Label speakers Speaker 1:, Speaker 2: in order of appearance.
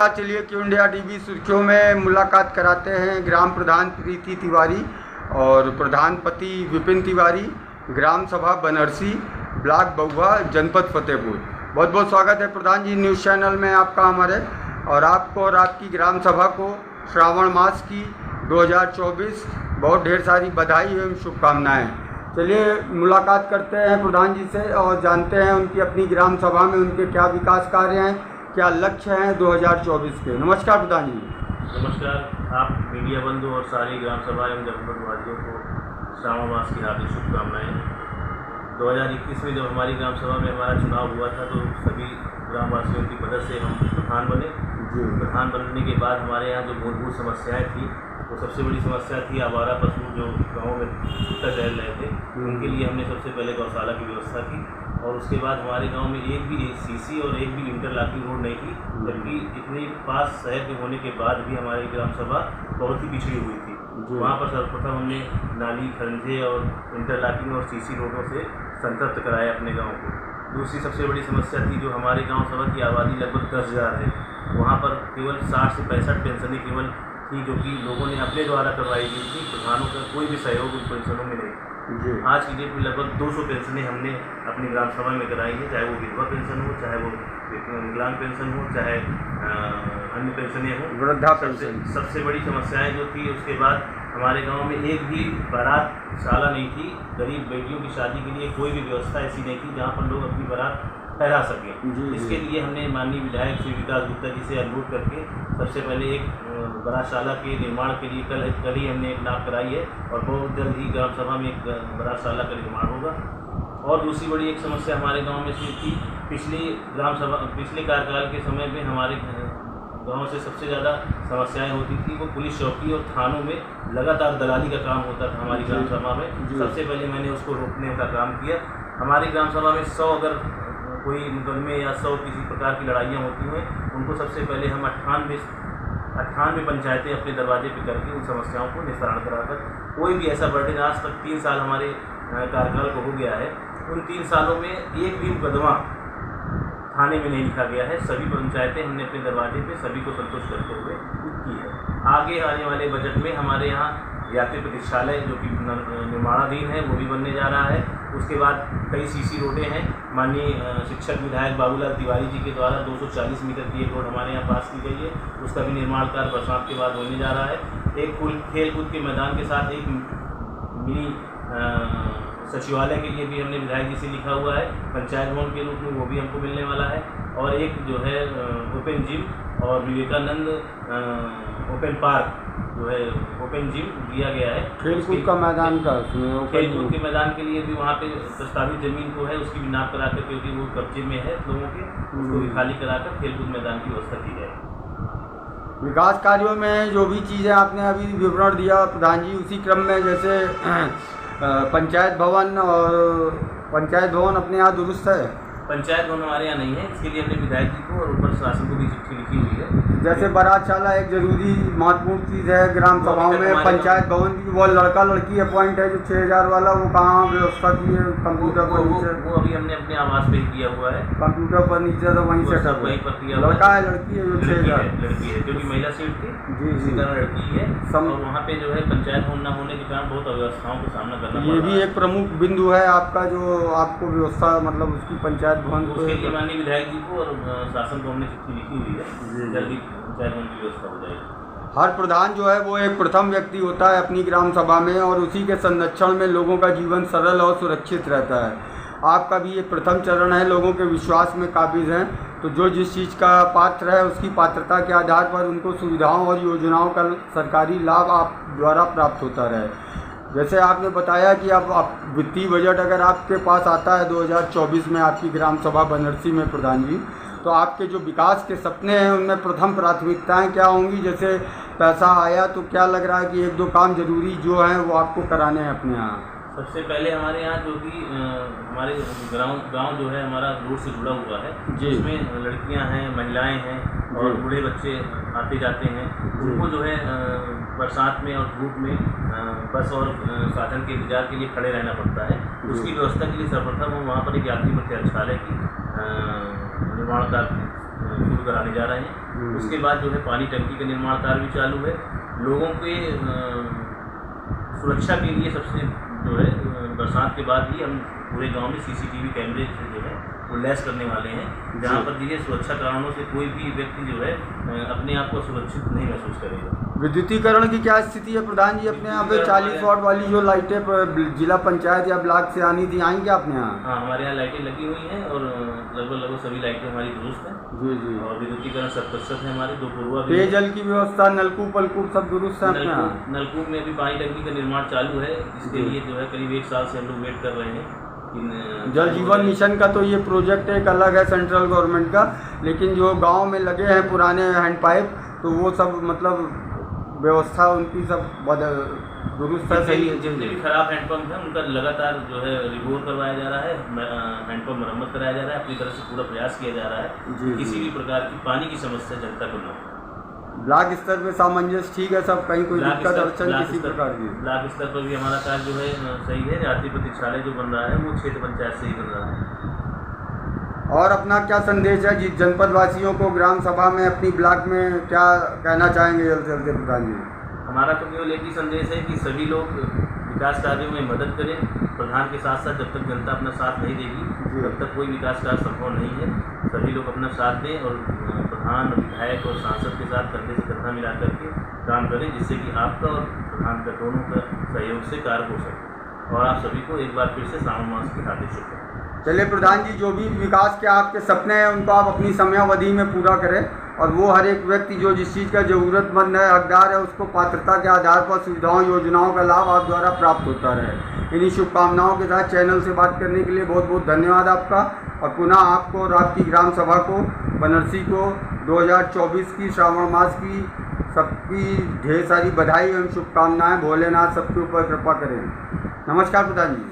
Speaker 1: चलिए क्यों India TV सुर्खियों में मुलाकात कराते हैं ग्राम प्रधान प्रीति तिवारी और प्रधानपति विपिन तिवारी, ग्राम सभा बनरसी, ब्लॉक बउआ, जनपद फतेहपुर। बहुत बहुत स्वागत है प्रधान जी न्यूज़ चैनल में आपका हमारे, और आपको और आपकी ग्राम सभा को श्रावण मास की 2024 बहुत ढेर सारी बधाई एवं शुभकामनाएँ। चलिए मुलाकात करते हैं प्रधान जी से और जानते हैं उनकी अपनी ग्राम सभा में उनके क्या विकास कार्य हैं, क्या लक्ष्य हैं 2024 के। नमस्कार प्रधान जी।
Speaker 2: नमस्कार। आप मीडिया बंधु और सारी ग्राम सभा एवं जनपद वासियों को श्रावण मास की हार्दिक शुभकामनाएँ। 2021 में जब हमारी ग्राम सभा में हमारा चुनाव हुआ था तो सभी ग्रामवासियों की मदद से हम प्रधान बने। प्रधान बनने के बाद हमारे यहाँ जो मूलभूत समस्याएँ थी, तो सबसे बड़ी समस्या थी आवारा पशु जो गाँव में छूटा टहल रहे थे, उनके लिए हमने सबसे पहले गौशाला की व्यवस्था की। और उसके बाद हमारे गांव में एक भी सीसी और एक भी इंटरलॉकिंग रोड नहीं थी, जबकि इतने पास शहर के होने के बाद भी हमारी ग्राम सभा बहुत ही पिछड़ी हुई थी। वहाँ पर सर्वप्रथम हमने नाली, खंजे और इंटरलॉकिंग और सीसी रोडों से संतृप्त कराया अपने गाँव को। दूसरी सबसे बड़ी समस्या थी जो हमारे गाँव सभा की आबादी लगभग 10,000 है, वहाँ पर केवल 60 से 65 पेंशनें केवल थी जो कि लोगों ने अपने द्वारा करवाई गई थी। प्रधानों का कोई भी सहयोग उन पेंशनों में नहीं। आज की डेट में लगभग 200 पेंशनें हमने अपनी ग्राम सभा में कराई है, चाहे वो विधवा पेंशन हो, चाहे वो विकलांग पेंशन हो, चाहे अन्य पेंशनें हों,
Speaker 1: वृद्धा पेंशन।
Speaker 2: सबसे बड़ी समस्याएं जो थी उसके बाद हमारे गांव में एक भी बारात शाला नहीं थी। गरीब बेटियों की शादी के लिए कोई भी व्यवस्था ऐसी नहीं थी जहाँ पर लोग अपनी बारात ठहरा सकें। इसके लिए हमने माननीय विधायक श्री विकास गुप्ता जी से अनुरोध करके सबसे पहले एक बारातशाला के निर्माण के लिए कल ही हमने एक नाप कराई है और बहुत जल्द ही ग्राम सभा में एक बारातशाला का निर्माण होगा। और दूसरी बड़ी एक समस्या हमारे गांव में थी, पिछले कार्यकाल के समय में हमारे गांव से सबसे ज़्यादा समस्याएं होती थी वो पुलिस चौकी और थानों में लगातार दलाली का काम होता था हमारी ग्राम सभा में। सबसे पहले मैंने उसको रोकने का काम किया। हमारी ग्राम सभा में 100 अगर कोई मुकदमे या 100 किसी प्रकार की लड़ाइयाँ होती हैं, उनको सबसे पहले हम 98 पंचायतें अपने दरवाजे पे करके उन समस्याओं को निस्तारण कराकर कोई भी ऐसा बर्डन, आज तक 3 साल हमारे कार्यकाल को हो गया है, उन 3 सालों में एक भी मुकदमा थाने में नहीं लिखा गया है। सभी पंचायतें हमने अपने दरवाजे पे सभी को संतुष्ट करते हुए की है। आगे आने वाले बजट में हमारे यहाँ यात्री प्रतीक्षालय जो कि निर्माणाधीन है वो भी बनने जा रहा है। उसके बाद कई सीसी रोडें हैं। माननीय शिक्षक विधायक बाबूलाल तिवारी जी के द्वारा 240 मीटर की एक रोड हमारे यहाँ पास की गई है, उसका भी निर्माण कार्य बरसात के बाद होने जा रहा है। एक खेल कूद के मैदान के साथ एक मिनी सचिवालय के लिए भी हमने विधायक जी से लिखा हुआ है, पंचायत भवन के रूप में वो भी हमको मिलने वाला है। और एक जो है ओपन जिम और विवेकानंद ओपन पार्क जो है ओपन जिम दिया गया है।
Speaker 1: खेलकूद का मैदान का
Speaker 2: खेलकूद के मैदान के लिए भी वहाँ पे प्रस्तावित जमीन को है उसकी भी नाप कराकर, क्योंकि वो कब्जे में है लोगों के, उसको भी खाली कराकर खेलकूद मैदान की व्यवस्था की जाए।
Speaker 1: विकास कार्यों में जो भी चीज़ें आपने अभी विवरण दिया प्रधान जी, उसी क्रम में जैसे पंचायत भवन अपने यहाँ दुरुस्त है।
Speaker 2: पंचायत भवन हमारे यहाँ नहीं है, इसके लिए हमने विधायक जी को और ऊपर शासन को भी चिट्ठी लिखी हुई है।
Speaker 1: जैसे बारातशाला एक जरूरी महत्वपूर्ण चीज़ है ग्राम सभाओं में, पंचायत भवन की वो लड़का लड़की अपॉइंट है जो 6,000 वाला, वो कहाँ व्यवस्था की है? कंप्यूटर पर नीचे
Speaker 2: वो अभी हमने अपने आवास पे किया हुआ है।
Speaker 1: कंप्यूटर पर नीचे तो वहीं से
Speaker 2: सब वहीं पर किया।
Speaker 1: लड़का है लड़की है जो 6,000?
Speaker 2: लड़की है, क्योंकि महिला सीट थी इसी तरह लड़की है। और वहाँ पे जो है पंचायत भवन न होने के कारण बहुत अव्यवस्थाओं का सामना करना पड़ रहा है।
Speaker 1: ये भी एक प्रमुख बिंदु है आपका जो आपको व्यवस्था मतलब उसकी पंचायत भवन
Speaker 2: उसके लिए माननीय विधायक जी को और शासन को हमने चिट्ठी लिखी हुई है, जल्दी पंचायत भवन की व्यवस्था हो जाएगी।
Speaker 1: हर प्रधान जो है वो एक प्रथम व्यक्ति होता है अपनी ग्राम सभा में, और उसी के संरक्षण में लोगों का जीवन सरल और सुरक्षित रहता है। आपका भी ये प्रथम चरण है, लोगों के विश्वास में काबिज हैं, तो जो जिस चीज़ का पात्र है उसकी पात्रता के आधार पर उनको सुविधाओं और योजनाओं का सरकारी लाभ आप द्वारा प्राप्त होता रहे। जैसे आपने बताया कि अब वित्तीय बजट अगर आपके पास आता है 2024 में आपकी ग्राम सभा बनरसी में प्रधान जी, तो आपके जो विकास के सपने हैं उनमें प्रथम प्राथमिकताएं क्या होंगी? जैसे पैसा आया तो क्या लग रहा है कि 1-2 काम जरूरी जो हैं वो आपको कराने हैं अपने यहाँ?
Speaker 2: सबसे पहले हमारे यहाँ जो कि हमारे गांव जो है हमारा रोड से जुड़ा हुआ है, जिसमें लड़कियां हैं, महिलाएं हैं और बूढ़े बच्चे आते जाते हैं, उनको जो है बरसात में और धूप में बस और साधन के इंतजार के लिए खड़े रहना पड़ता है। उसकी व्यवस्था के लिए सर्वप्रथम हम वहाँ पर एक यात्री प्रतीक्षालय की निर्माण कार्य शुरू शुरू कराने जा रहे हैं। उसके बाद जो है पानी टंकी का निर्माण कार्य भी चालू है। लोगों के सुरक्षा के लिए सबसे जो है बरसात के बाद ही हम पूरे गांव में CCTV कैमरे जो है वो लैस करने वाले हैं, जहां पर देखिए सुरक्षा कारणों से कोई भी व्यक्ति जो है अपने आप को सुरक्षित नहीं महसूस करेगा।
Speaker 1: विद्युतीकरण की क्या स्थिति है प्रधान जी अपने यहाँ पे? 40 वाट वाली जो लाइटें जिला पंचायत या ब्लॉक से आनी थी, आएंगे आपने यहाँ?
Speaker 2: हाँ, हमारे यहाँ लाइटें लगी हुई हैं और लगभग सभी लाइटें हमारी दुरुस्त हैं।
Speaker 1: जी जी।
Speaker 2: और विद्युतीकरण 100% है हमारे। 2 पूर्वा
Speaker 1: पेयजल की व्यवस्था, नलकूप वलकूप सब दुरुस्त है अपने यहाँ?
Speaker 2: नलकूप में भी पानी टंकी का निर्माण चालू है। इसके लिए जो है करीब 1 साल से हम लोग वेट कर रहे हैं।
Speaker 1: जल जीवन मिशन का तो ये प्रोजेक्ट एक अलग है सेंट्रल गवर्नमेंट का, लेकिन जो गांव में लगे हैं पुराने हैंडपाइप, तो वो सब मतलब व्यवस्था उनकी सब दुरुस्त है, सही है।
Speaker 2: जितने भी खराब हैंडपम्प हैं उनका लगातार जो है रिपोर्ट करवाया जा रहा है, हैंडपम्प मरम्मत कराया जा रहा है। अपनी तरफ से पूरा प्रयास किया जा रहा है किसी भी प्रकार की पानी की समस्या जनता को न हो।
Speaker 1: ब्लॉक स्तर पे सामंजस्य ठीक है सब, कहीं कोई दिक्कत अड़चन किसी प्रकार की?
Speaker 2: ब्लॉक स्तर पर भी हमारा कार्य जो है सही है। रात्रि प्रतीक्षालय जो बन रहा है वो क्षेत्र पंचायत से ही बन रहा है।
Speaker 1: और अपना क्या संदेश है जिस जनपद वासियों को ग्राम सभा में अपनी ब्लॉक में क्या कहना चाहेंगे जल्द से जल्द प्रधान जी?
Speaker 2: हमारा तो केवल एक ही संदेश है कि सभी लोग विकास कार्यों में मदद करें। प्रधान के साथ साथ जब तक जनता अपना साथ नहीं देगी तब तक कोई विकास कार्य संभव नहीं है। सभी लोग अपना साथ दें और प्रधान, विधायक और सांसद के साथ कंधे से कंधा मिला करके काम करें, जिससे कि आपका और प्रधान का दोनों का सहयोग से कार्य हो सके। और आप सभी को एक बार फिर से श्रावण मास की हार्दिक शुभकामनाएं।
Speaker 1: चलिए प्रधान जी, जो भी विकास के आपके सपने हैं उनको आप अपनी समयावधि में पूरा करें, और वो हर एक व्यक्ति जो जिस चीज़ का ज़रूरतमंद है, हकदार है, उसको पात्रता के आधार पर सुविधाओं योजनाओं का लाभ आप द्वारा प्राप्त होता रहे। इन्हीं शुभकामनाओं के साथ चैनल से बात करने के लिए बहुत बहुत धन्यवाद आपका। और पुनः आपको और आपकी ग्राम सभा को, बनरसी को 2024 की श्रावण मास की सबकी ढेर सारी बधाई एवं शुभकामनाएं। भोलेनाथ सबके ऊपर कृपा करें। नमस्कार प्रधान जी।